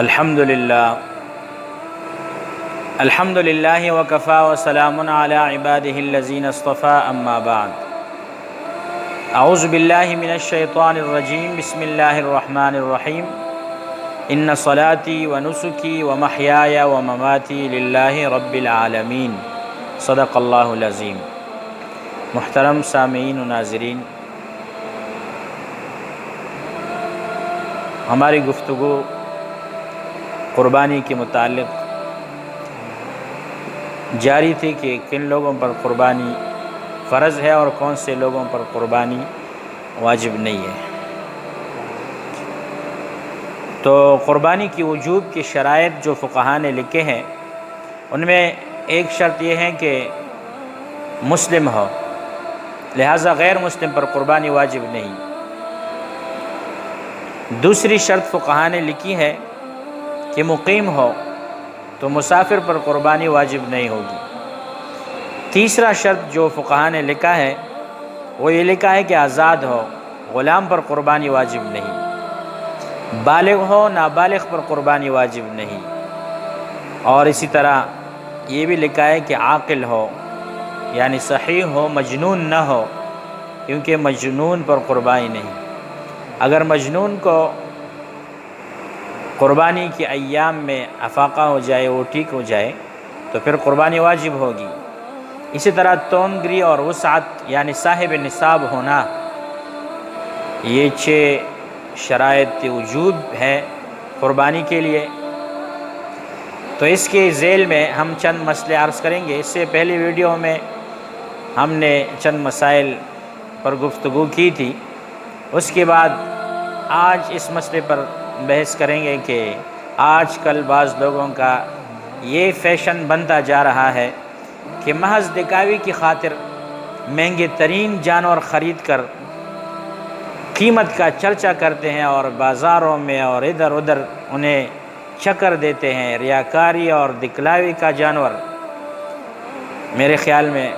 الحمد للہ وکفا وسلام علی عبادہ الذین اصطفى اما بعد اعوذ باللہ من الشیطان الرجیم بسم اللہ الرحمن الرحیم ان صلاتی ونسکی ومحیای ومماتی للہ رب العالمین صدق اللہ العظیم۔ محترم سامعین و ناظرین، ہماری گفتگو قربانی کے متعلق جاری تھی کہ کن لوگوں پر قربانی فرض ہے اور کون سے لوگوں پر قربانی واجب نہیں ہے۔ تو قربانی کی وجوب کی شرائط جو فقہاء نے لکھے ہیں، ان میں ایک شرط یہ ہے کہ مسلم ہو، لہٰذا غیر مسلم پر قربانی واجب نہیں۔ دوسری شرط فقہاء نے لکھی ہے کہ مقیم ہو، تو مسافر پر قربانی واجب نہیں ہوگی۔ تیسرا شرط جو فقہاء نے لکھا ہے وہ یہ لکھا ہے کہ آزاد ہو، غلام پر قربانی واجب نہیں۔ بالغ ہو، نابالغ پر قربانی واجب نہیں۔ اور اسی طرح یہ بھی لکھا ہے کہ عاقل ہو، یعنی صحیح ہو، مجنون نہ ہو، کیونکہ مجنون پر قربانی نہیں۔ اگر مجنون کو قربانی کے ایام میں افاقہ ہو جائے، وہ ٹھیک ہو جائے، تو پھر قربانی واجب ہوگی۔ اسی طرح تونگری اور وسعت یعنی صاحب نصاب ہونا، یہ 6 شرائط وجوب ہے قربانی کے لیے۔ تو اس کے ذیل میں ہم چند مسئلے عرض کریں گے۔ اس سے پہلی ویڈیو میں ہم نے چند مسائل پر گفتگو کی تھی، اس کے بعد آج اس مسئلے پر بحث کریں گے کہ آج کل بعض لوگوں کا یہ فیشن بنتا جا رہا ہے کہ محض دکھاوے کی خاطر مہنگے ترین جانور خرید کر قیمت کا چرچا کرتے ہیں اور بازاروں میں اور ادھر ادھر انہیں چکر دیتے ہیں، ریاکاری اور دکھلاوے کا جانور۔ میرے خیال میں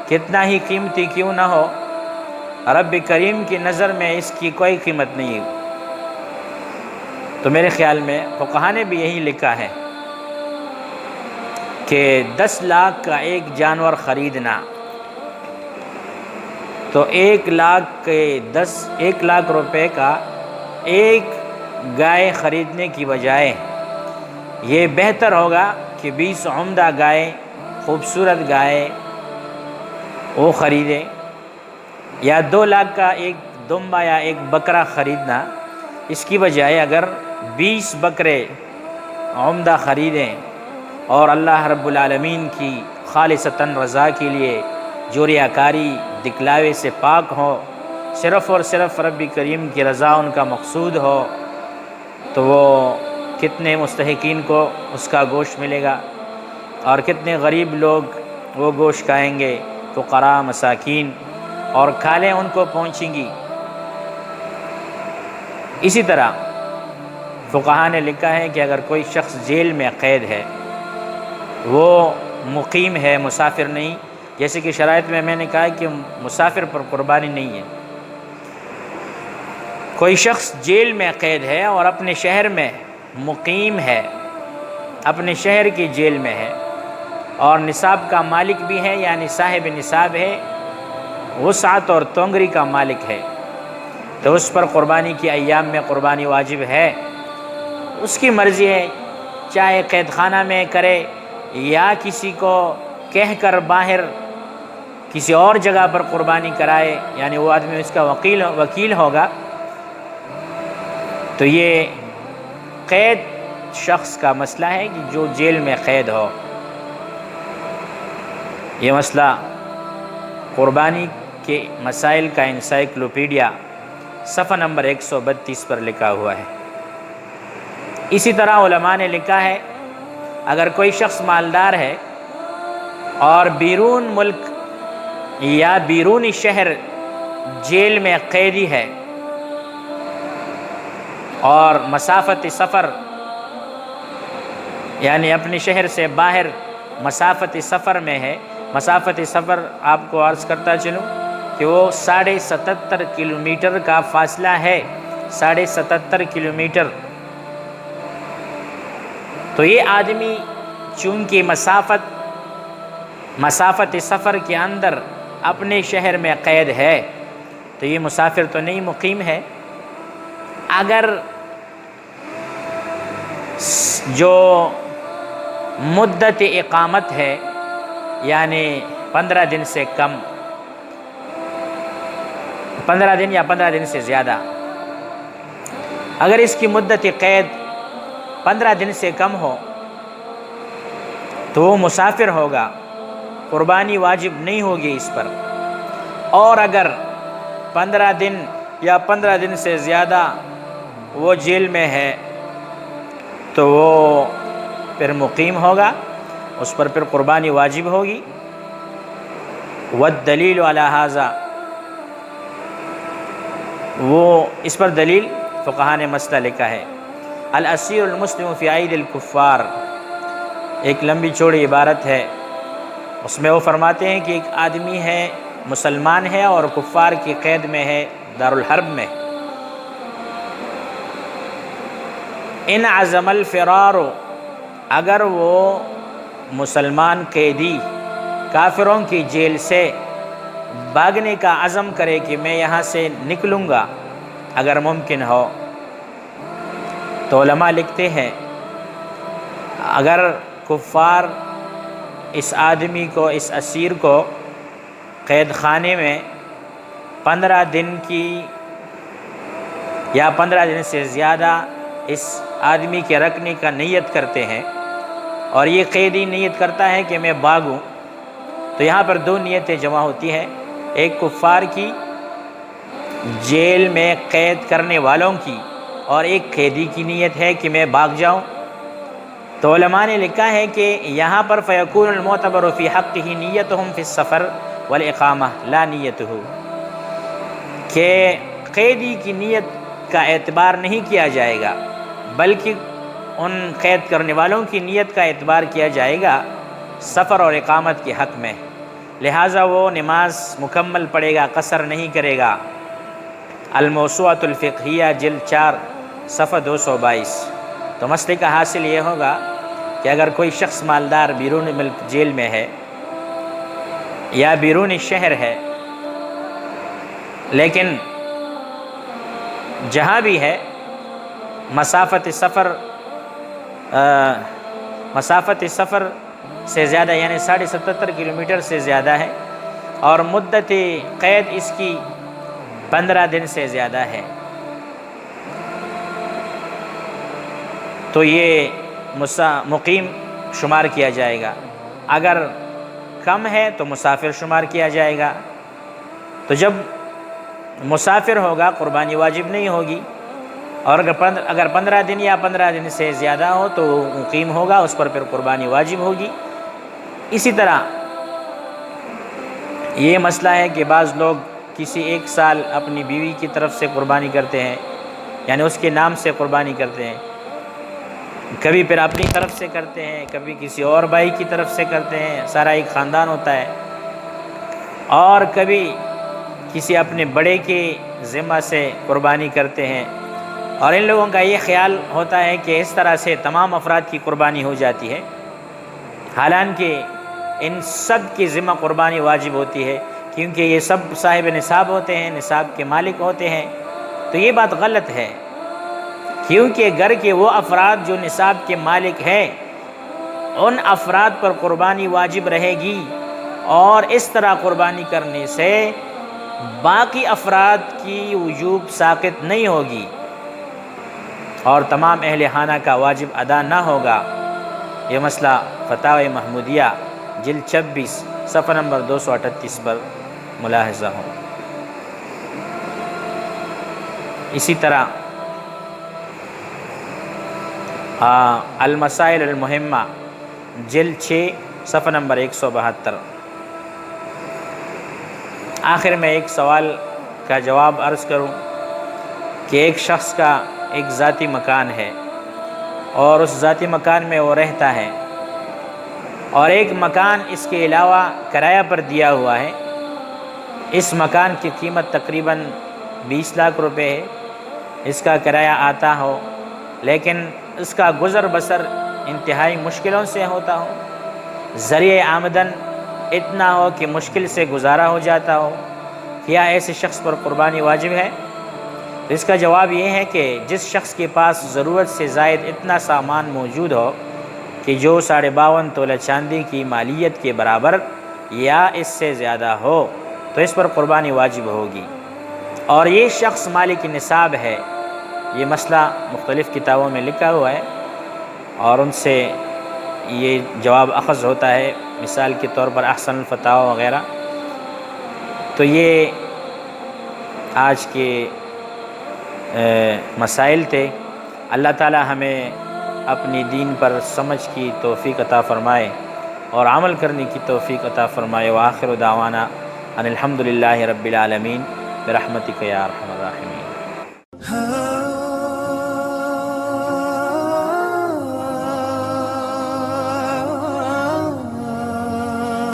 کتنا ہی قیمتی کیوں نہ ہو، رب کریم کی نظر میں اس کی کوئی قیمت نہیں ہے۔ تو میرے خیال میں فقہاء نے بھی یہی لکھا ہے کہ 10 لاکھ کا ایک جانور خریدنا، تو 1 لاکھ روپے کا ایک گائے خریدنے کی بجائے یہ بہتر ہوگا کہ 20 عمدہ گائے، خوبصورت گائے وہ خریدیں، یا 2 لاکھ کا ایک دمبا یا ایک بکرا خریدنا، اس کی بجائے اگر 20 بکرے عمدہ خریدیں اور اللہ رب العالمین کی خالصتاً رضا کے لیے جو ریاکاری دکھلاوے سے پاک ہو، صرف اور صرف رب کریم کی رضا ان کا مقصود ہو، تو وہ کتنے مستحقین کو اس کا گوشت ملے گا اور کتنے غریب لوگ وہ گوشت کھائیں گے، فقراء مساکین، اور کھالیں ان کو پہنچیں گی۔ اسی طرح فقہاء نے لکھا ہے کہ اگر کوئی شخص جیل میں قید ہے، وہ مقیم ہے، مسافر نہیں، جیسے کہ شرائط میں نے کہا کہ مسافر پر قربانی نہیں ہے۔ کوئی شخص جیل میں قید ہے اور اپنے شہر میں مقیم ہے، اپنے شہر کی جیل میں ہے، اور نصاب کا مالک بھی ہے، یعنی صاحب نصاب ہے، وسعت اور تونگری کا مالک ہے، تو اس پر قربانی کے ایام میں قربانی واجب ہے۔ اس کی مرضی ہے، چاہے قید خانہ میں کرے یا کسی کو کہہ کر باہر کسی اور جگہ پر قربانی کرائے، یعنی وہ آدمی اس کا وکیل ہوگا۔ تو یہ قید شخص کا مسئلہ ہے کہ جو جیل میں قید ہو۔ یہ مسئلہ قربانی کے مسائل کا انسائکلوپیڈیا صفحہ نمبر 132 پر لکھا ہوا ہے۔ اسی طرح علماء نے لکھا ہے، اگر کوئی شخص مالدار ہے اور بیرون ملک یا بیرونی شہر جیل میں قیدی ہے اور مسافت سفر، یعنی اپنے شہر سے باہر مسافت سفر میں ہے، مسافت سفر آپ کو عرض کرتا چلوں کہ وہ 77.5 کلومیٹر کا فاصلہ ہے، 77.5 کلومیٹر۔ تو یہ آدمی چونکہ مسافت سفر کے اندر اپنے شہر میں قید ہے تو یہ مسافر تو نہیں، مقیم ہے۔ اگر جو مدت اقامت ہے یعنی 15 دن سے کم، 15 دن یا 15 دن سے زیادہ، اگر اس کی مدت قید 15 دن سے کم ہو تو وہ مسافر ہوگا، قربانی واجب نہیں ہوگی اس پر۔ اور اگر 15 دن یا 15 دن سے زیادہ وہ جیل میں ہے تو وہ پھر مقیم ہوگا، اس پر پھر قربانی واجب ہوگی۔ والدلیل علی ھذا، وہ اس پر دلیل فقہاء نے مسئلہ لکھا ہے۔ الاسیر المسلم فی عید الکفار، ایک لمبی چوڑی عبارت ہے، اس میں وہ فرماتے ہیں کہ ایک آدمی ہے، مسلمان ہے اور کفار کی قید میں ہے، دارالحرب میں، ان عزم الفرار، اگر وہ مسلمان قیدی کافروں کی جیل سے بھاگنے کا عزم کرے کہ میں یہاں سے نکلوں گا اگر ممکن ہو، تو علماء لکھتے ہیں اگر کفار اس آدمی کو، اس اسیر کو قید خانے میں 15 دن کی یا 15 دن سے زیادہ اس آدمی کے رکھنے کا نیت کرتے ہیں اور یہ قیدی نیت کرتا ہے کہ میں بھاگوں، تو یہاں پر دو نیتیں جمع ہوتی ہیں، ایک کفار کی جیل میں قید کرنے والوں کی اور ایک قیدی کی نیت ہے کہ میں بھاگ جاؤں۔ تو علماء نے لکھا ہے کہ یہاں پر فیکون المعتبر فی حقہ نیتہم فی السفر والاقامہ لا نیتہ، کہ قیدی کی نیت کا اعتبار نہیں کیا جائے گا بلکہ ان قید کرنے والوں کی نیت کا اعتبار کیا جائے گا سفر اور اقامت کے حق میں، لہٰذا وہ نماز مکمل پڑھے گا، قصر نہیں کرے گا۔ الموسوعۃ الفقہیہ جلد 4 صفحہ 222۔ تو مسئلے کا حاصل یہ ہوگا کہ اگر کوئی شخص مالدار بیرون ملک جیل میں ہے یا بیرون شہر ہے، لیکن جہاں بھی ہے مسافت سفر سے زیادہ یعنی 77.5 کلومیٹر سے زیادہ ہے اور مدت قید اس کی 15 دن سے زیادہ ہے، تو یہ مقیم شمار کیا جائے گا۔ اگر کم ہے تو مسافر شمار کیا جائے گا۔ تو جب مسافر ہوگا قربانی واجب نہیں ہوگی، اور اگر 15 دن یا 15 دن سے زیادہ ہو تو مقیم ہوگا، اس پر پھر قربانی واجب ہوگی۔ اسی طرح یہ مسئلہ ہے کہ بعض لوگ کسی ایک سال اپنی بیوی کی طرف سے قربانی کرتے ہیں، یعنی اس کے نام سے قربانی کرتے ہیں، کبھی پھر اپنی طرف سے کرتے ہیں، کبھی کسی اور بھائی کی طرف سے کرتے ہیں، سارا ایک خاندان ہوتا ہے، اور کبھی کسی اپنے بڑے کے ذمہ سے قربانی کرتے ہیں، اور ان لوگوں کا یہ خیال ہوتا ہے کہ اس طرح سے تمام افراد کی قربانی ہو جاتی ہے، حالانکہ ان سب کی ذمہ قربانی واجب ہوتی ہے، کیونکہ یہ سب صاحب نصاب ہوتے ہیں، نصاب کے مالک ہوتے ہیں۔ تو یہ بات غلط ہے، کیونکہ گھر کے وہ افراد جو نصاب کے مالک ہیں ان افراد پر قربانی واجب رہے گی، اور اس طرح قربانی کرنے سے باقی افراد کی وجوب ساقط نہیں ہوگی اور تمام اہل خانہ کا واجب ادا نہ ہوگا۔ یہ مسئلہ فتاوی محمودیہ جلد 26 صفحہ نمبر 238 پر ملاحظہ ہو۔ اسی طرح المسائل المہمہ جلد 6 صفحہ نمبر 172۔ آخر میں ایک سوال کا جواب عرض کروں کہ ایک شخص کا ایک ذاتی مکان ہے اور اس ذاتی مکان میں وہ رہتا ہے، اور ایک مکان اس کے علاوہ کرایہ پر دیا ہوا ہے، اس مکان کی قیمت تقریباً 20 لاکھ روپے ہے، اس کا کرایہ آتا ہو، لیکن اس کا گزر بسر انتہائی مشکلوں سے ہوتا ہو، ذریعہ آمدن اتنا ہو کہ مشکل سے گزارا ہو جاتا ہو، کیا ایسے شخص پر قربانی واجب ہے؟ تو اس کا جواب یہ ہے کہ جس شخص کے پاس ضرورت سے زائد اتنا سامان موجود ہو کہ جو 52.5 تولہ چاندی کی مالیت کے برابر یا اس سے زیادہ ہو، تو اس پر قربانی واجب ہوگی۔ اور یہ شخص مالک نصاب ہے، یہ مسئلہ مختلف کتابوں میں لکھا ہوا ہے اور ان سے یہ جواب اخذ ہوتا ہے، مثال کے طور پر احسن الفتاوی وغیرہ۔ تو یہ آج کے مسائل تھے۔ اللہ تعالی ہمیں اپنی دین پر سمجھ کی توفیق عطا فرمائے اور عمل کرنے کی توفیق عطا فرمائے۔ وآخر دعوانا ان الحمد للہ رب العالمین برحمتک یا ارحم الراحمین۔